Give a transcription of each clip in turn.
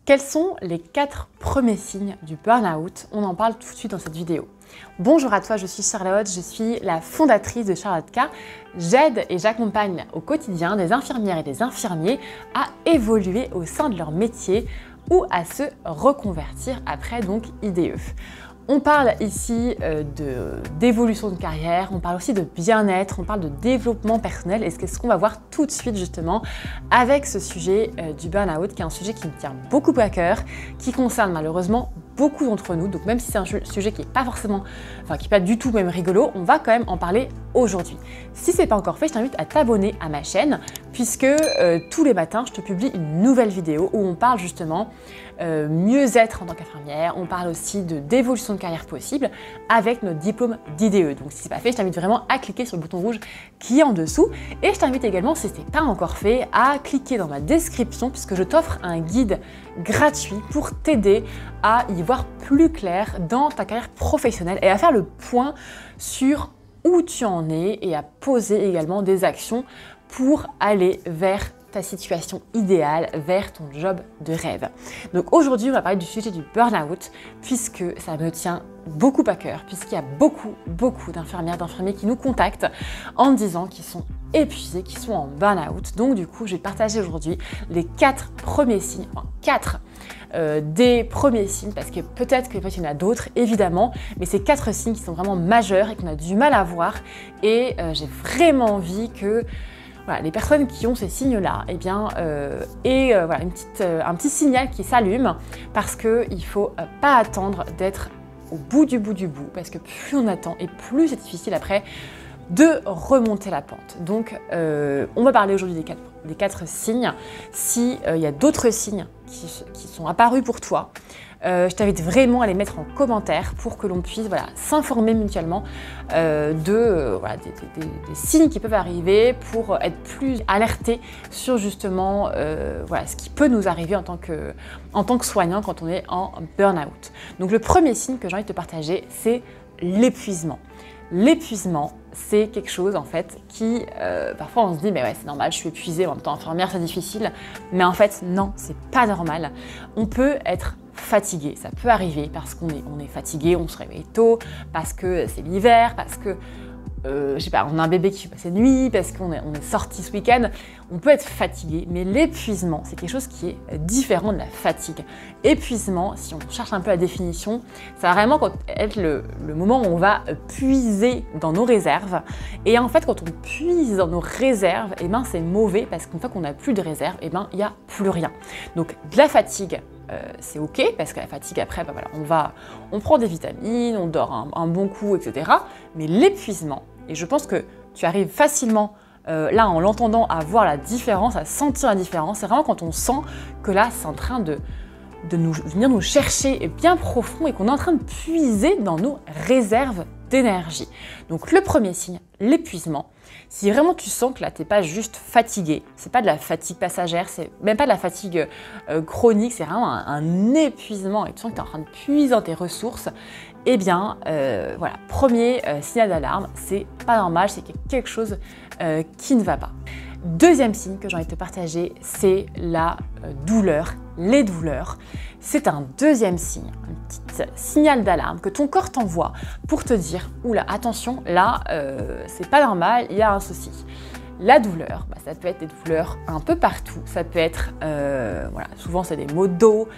Quels sont les 4 premiers signes du burn-out? On en parle tout de suite dans cette vidéo. Bonjour à toi, je suis Charlotte, je suis la fondatrice de Charlotte K. J'aide et j'accompagne au quotidien des infirmières et des infirmiers à évoluer au sein de leur métier ou à se reconvertir après donc IDE. On parle ici d'évolution de carrière, on parle aussi de bien-être, on parle de développement personnel et c'est ce qu'on va voir tout de suite justement avec ce sujet du burn-out qui est un sujet qui me tient beaucoup à cœur, qui concerne malheureusement beaucoup d'entre nous. Donc même si c'est un sujet qui n'est pas forcément, qui n'est pas du tout même rigolo, on va quand même en parler aujourd'hui. Si ce n'est pas encore fait, je t'invite à t'abonner à ma chaîne puisque tous les matins, je te publie une nouvelle vidéo où on parle justement mieux-être en tant qu'infirmière, on parle aussi d'évolution de carrière possible avec notre diplôme d'IDE. Donc si ce n'est pas fait, je t'invite vraiment à cliquer sur le bouton rouge qui est en dessous et je t'invite également, si ce n'est pas encore fait, à cliquer dans ma description puisque je t'offre un guide gratuit pour t'aider à y voir plus clair dans ta carrière professionnelle et à faire le point sur où tu en es et à poser également des actions pour aller vers ta situation idéale, vers ton job de rêve. Donc aujourd'hui, on va parler du sujet du burn-out puisque ça me tient beaucoup à cœur, puisqu'il y a beaucoup d'infirmières, d'infirmiers qui nous contactent en disant qu'ils sont épuisés, qu'ils sont en burn-out. Donc du coup, je vais partager aujourd'hui les 4 premiers signes, des premiers signes, parce que peut-être qu'il y en a d'autres, évidemment, mais ces 4 signes qui sont vraiment majeurs et qu'on a du mal à voir. Et j'ai vraiment envie que les personnes qui ont ces signes-là, un petit signal qui s'allume, parce qu'il ne faut pas attendre d'être au bout du bout, parce que plus on attend et plus c'est difficile après de remonter la pente. Donc on va parler aujourd'hui des 4 signes. S'il y a d'autres signes qui sont apparus pour toi, je t'invite vraiment à les mettre en commentaire pour que l'on puisse s'informer mutuellement des signes qui peuvent arriver pour être plus alerté sur justement ce qui peut nous arriver en tant que soignant quand on est en burn-out. Donc le premier signe que j'ai envie de te partager, c'est l'épuisement. L'épuisement, c'est quelque chose en fait qui, parfois on se dit mais ouais c'est normal, je suis épuisée, en même temps infirmière c'est difficile, mais en fait non, c'est pas normal. On peut être fatigué, ça peut arriver parce qu'on est fatigué, on se réveille tôt, parce que c'est l'hiver, parce que on a un bébé qui fait passer nuit, parce qu'on est sorti ce week-end, on peut être fatigué, mais l'épuisement, c'est quelque chose qui est différent de la fatigue. Épuisement, si on cherche un peu la définition, ça va vraiment être le moment où on va puiser dans nos réserves. Et en fait, quand on puise dans nos réserves, c'est mauvais, parce qu'une fois qu'on n'a plus de réserves, il n'y a plus rien. Donc, de la fatigue, c'est ok, parce que la fatigue après, on prend des vitamines, on dort un bon coup, etc. Mais l'épuisement, et je pense que tu arrives facilement, là en l'entendant, à voir la différence, à sentir la différence, c'est vraiment quand on sent que là c'est en train de venir nous chercher bien profond et qu'on est en train de puiser dans nos réserves d'énergie. Donc le premier signe, l'épuisement. Si vraiment tu sens que là t'es pas juste fatigué, c'est pas de la fatigue passagère, c'est même pas de la fatigue chronique, c'est vraiment un épuisement et tu sens que tu es en train de puiser dans tes ressources, premier signal d'alarme, c'est pas normal, c'est quelque chose qui ne va pas. Deuxième signe que j'ai envie de te partager, c'est la douleur, les douleurs. C'est un deuxième signe, un petit signal d'alarme que ton corps t'envoie pour te dire « Oula, attention, là, c'est pas normal, il y a un souci ». La douleur, ça peut être des douleurs un peu partout. Ça peut être, souvent c'est des maux de dos,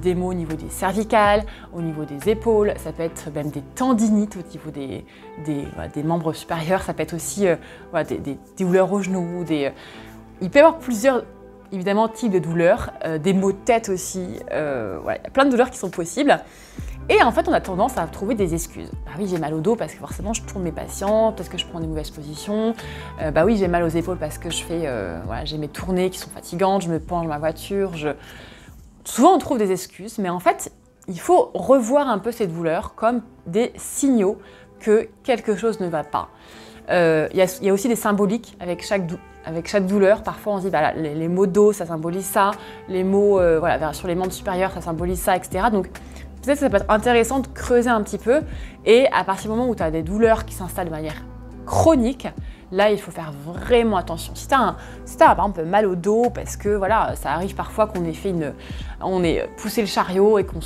des maux au niveau des cervicales, au niveau des épaules. Ça peut être même des tendinites au niveau des membres supérieurs. Ça peut être aussi des douleurs aux genoux. Il peut y avoir plusieurs, évidemment, types de douleurs. Des maux de tête aussi. Il y a plein de douleurs qui sont possibles. Et en fait, on a tendance à trouver des excuses. Bah oui, j'ai mal au dos parce que forcément, je tourne mes patients, parce que je prends des mauvaises positions. Bah oui, j'ai mal aux épaules parce que j'ai mes tournées qui sont fatigantes, je me penche dans ma voiture. Souvent, on trouve des excuses, mais en fait, il faut revoir un peu ces douleurs comme des signaux que quelque chose ne va pas. Il y a aussi des symboliques avec chaque douleur. Parfois, on se dit, les maux de dos, ça symbolise ça. Les maux sur les membres supérieurs, ça symbolise ça, etc. Donc, peut-être que ça peut être intéressant de creuser un petit peu et à partir du moment où tu as des douleurs qui s'installent de manière chronique, là il faut faire vraiment attention. Si tu as par exemple mal au dos, parce que voilà, ça arrive parfois qu'on ait poussé le chariot et qu'on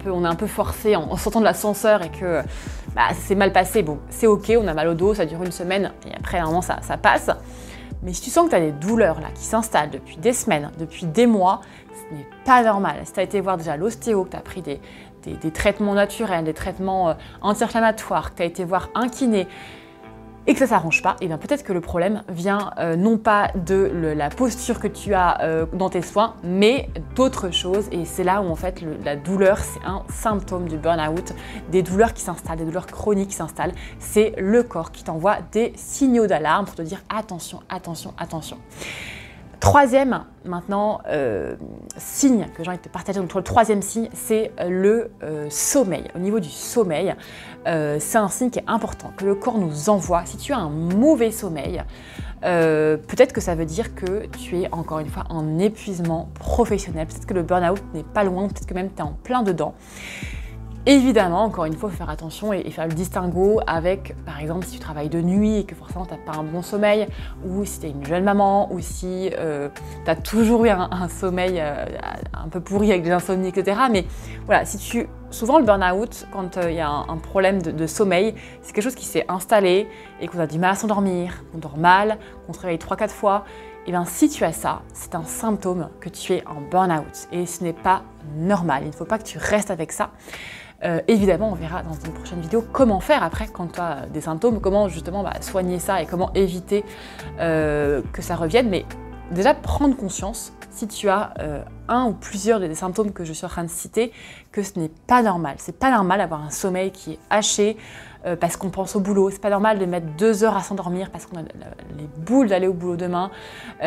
on est un peu forcé en sortant de l'ascenseur et que ça s'est mal passé, bon c'est ok, on a mal au dos, ça dure une semaine et après normalement ça passe. Mais si tu sens que tu as des douleurs là qui s'installent depuis des semaines, depuis des mois, ce n'est pas normal. Si tu as été voir déjà l'ostéo, que tu as pris des traitements naturels, des traitements anti-inflammatoires, que tu as été voir un kiné et que ça ne s'arrange pas, et bien peut-être que le problème vient non pas de la posture que tu as dans tes soins, mais d'autres choses. Et c'est là où en fait la douleur, c'est un symptôme du burn-out, des douleurs qui s'installent, des douleurs chroniques qui s'installent. C'est le corps qui t'envoie des signaux d'alarme pour te dire attention, attention, attention. Troisième, maintenant, signe que j'ai envie de te partager, donc le troisième signe, c'est le sommeil. Au niveau du sommeil, c'est un signe qui est important, que le corps nous envoie. Si tu as un mauvais sommeil, peut-être que ça veut dire que tu es encore une fois en épuisement professionnel, peut-être que le burn-out n'est pas loin, peut-être que même tu es en plein dedans. Évidemment, encore une fois, il faut faire attention et faire le distinguo avec, par exemple, si tu travailles de nuit et que forcément tu n'as pas un bon sommeil, ou si tu es une jeune maman, ou si tu as toujours eu un sommeil un peu pourri avec des insomnies, etc. Mais voilà, souvent le burn-out, quand il y a un problème de sommeil, c'est quelque chose qui s'est installé et qu'on a du mal à s'endormir, qu'on dort mal, qu'on se réveille 3-4 fois. Et bien si tu as ça, c'est un symptôme que tu es en burn-out et ce n'est pas normal. Il ne faut pas que tu restes avec ça. Évidemment, on verra dans une prochaine vidéo comment faire après quand tu as des symptômes, comment justement soigner ça et comment éviter que ça revienne. Mais déjà, prendre conscience, si tu as un ou plusieurs des symptômes que je suis en train de citer, que ce n'est pas normal. C'est pas normal d'avoir un sommeil qui est haché parce qu'on pense au boulot. C'est pas normal de mettre 2 heures à s'endormir parce qu'on a les boules d'aller au boulot demain.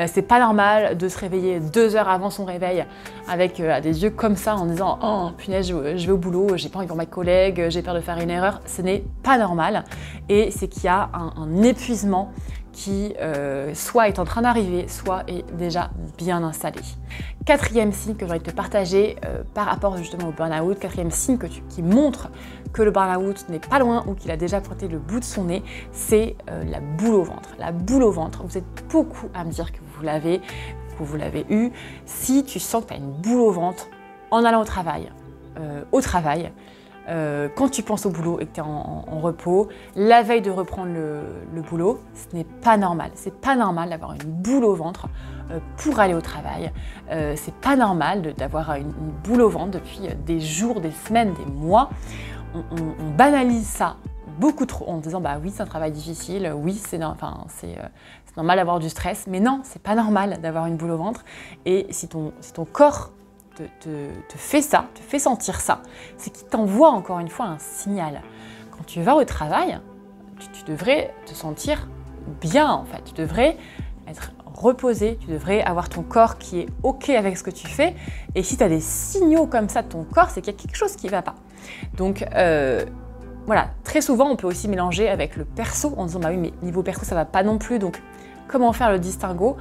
C'est pas normal de se réveiller 2 heures avant son réveil avec des yeux comme ça en disant « Oh punaise, je vais au boulot, j'ai pas envie pour mes collègues, j'ai peur de faire une erreur ». Ce n'est pas normal et c'est qu'il y a un épuisement qui soit est en train d'arriver, soit est déjà bien installé. Quatrième signe que j'ai envie de te partager par rapport justement au burn-out, quatrième signe qui montre que le burn-out n'est pas loin ou qu'il a déjà pointé le bout de son nez, c'est la boule au ventre. La boule au ventre, vous êtes beaucoup à me dire que vous l'avez eu. Si tu sens que tu as une boule au ventre en allant au travail, quand tu penses au boulot et que tu es en repos, la veille de reprendre le boulot, ce n'est pas normal. C'est pas normal d'avoir une boule au ventre pour aller au travail. C'est pas normal d'avoir une boule au ventre depuis des jours, des semaines, des mois. On banalise ça beaucoup trop en disant bah oui, c'est un travail difficile, oui, c'est normal d'avoir du stress, mais non, c'est pas normal d'avoir une boule au ventre. Et si ton corps te fait ça, te fait sentir ça, c'est qu'il t'envoie encore une fois un signal. Quand tu vas au travail, tu devrais te sentir bien en fait, tu devrais être reposé, tu devrais avoir ton corps qui est ok avec ce que tu fais et si tu as des signaux comme ça de ton corps, c'est qu'il y a quelque chose qui ne va pas. Donc voilà, très souvent on peut aussi mélanger avec le perso en disant bah oui mais niveau perso ça va pas non plus, donc comment faire le distinguo?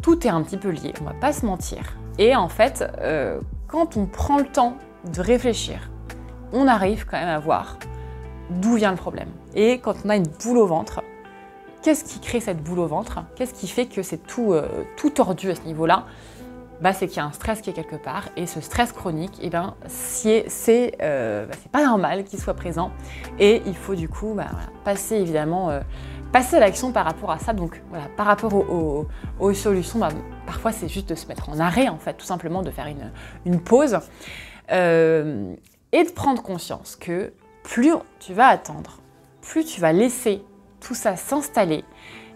Tout est un petit peu lié, on va pas se mentir. Et en fait, quand on prend le temps de réfléchir, on arrive quand même à voir d'où vient le problème. Et quand on a une boule au ventre, qu'est-ce qui crée cette boule au ventre? Qu'est-ce qui fait que c'est tout tordu à ce niveau-là? C'est qu'il y a un stress qui est quelque part. Et ce stress chronique, c'est pas normal qu'il soit présent. Et il faut du coup passer évidemment... passer à l'action par rapport à ça, donc voilà, par rapport aux solutions, parfois c'est juste de se mettre en arrêt en fait, tout simplement de faire une pause et de prendre conscience que plus tu vas attendre, plus tu vas laisser tout ça s'installer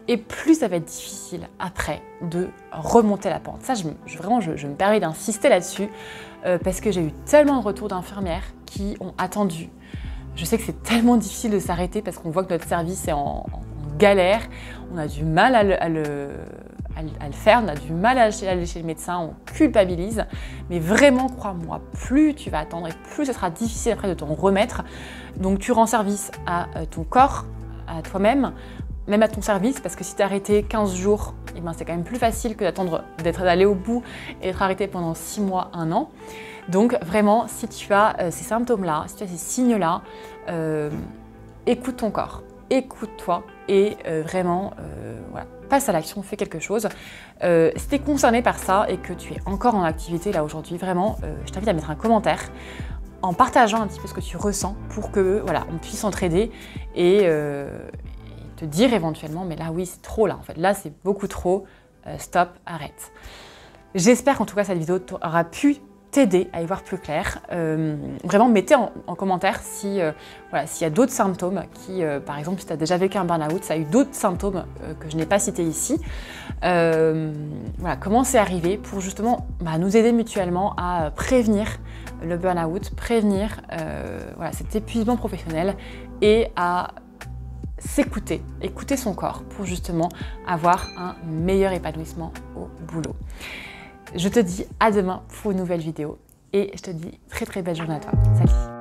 et plus ça va être difficile après de remonter la pente. Ça, je me permets d'insister là-dessus parce que j'ai eu tellement de retours d'infirmières qui ont attendu. Je sais que c'est tellement difficile de s'arrêter parce qu'on voit que notre service est en galère, on a du mal à le faire, on a du mal à aller chez le médecin, on culpabilise, mais vraiment crois-moi, plus tu vas attendre et plus ce sera difficile après de t'en remettre. Donc tu rends service à ton corps, à toi-même, même à ton service, parce que si tu es arrêté 15 jours, c'est quand même plus facile que d'aller au bout et d'être arrêté pendant 6 mois, 1 an. Donc vraiment, si tu as ces symptômes-là, si tu as ces signes-là, écoute ton corps. écoute-toi et vraiment voilà, passe à l'action, fais quelque chose. Si tu es concerné par ça et que tu es encore en activité là aujourd'hui, vraiment, je t'invite à mettre un commentaire en partageant un petit peu ce que tu ressens pour que voilà, on puisse s'entraider et te dire éventuellement, mais là oui, c'est trop là en fait, là c'est beaucoup trop, stop, arrête. J'espère qu'en tout cas cette vidéo aura pu t'aider à y voir plus clair. Vraiment, mettez en commentaire si voilà, s'il y a d'autres symptômes qui, par exemple, si tu as déjà vécu un burn-out, ça a eu d'autres symptômes que je n'ai pas cités ici. Voilà, comment c'est arrivé pour justement nous aider mutuellement à prévenir le burn-out, prévenir voilà, cet épuisement professionnel et à s'écouter, écouter son corps pour justement avoir un meilleur épanouissement au boulot. Je te dis à demain pour une nouvelle vidéo et je te dis très belle journée à toi. Salut!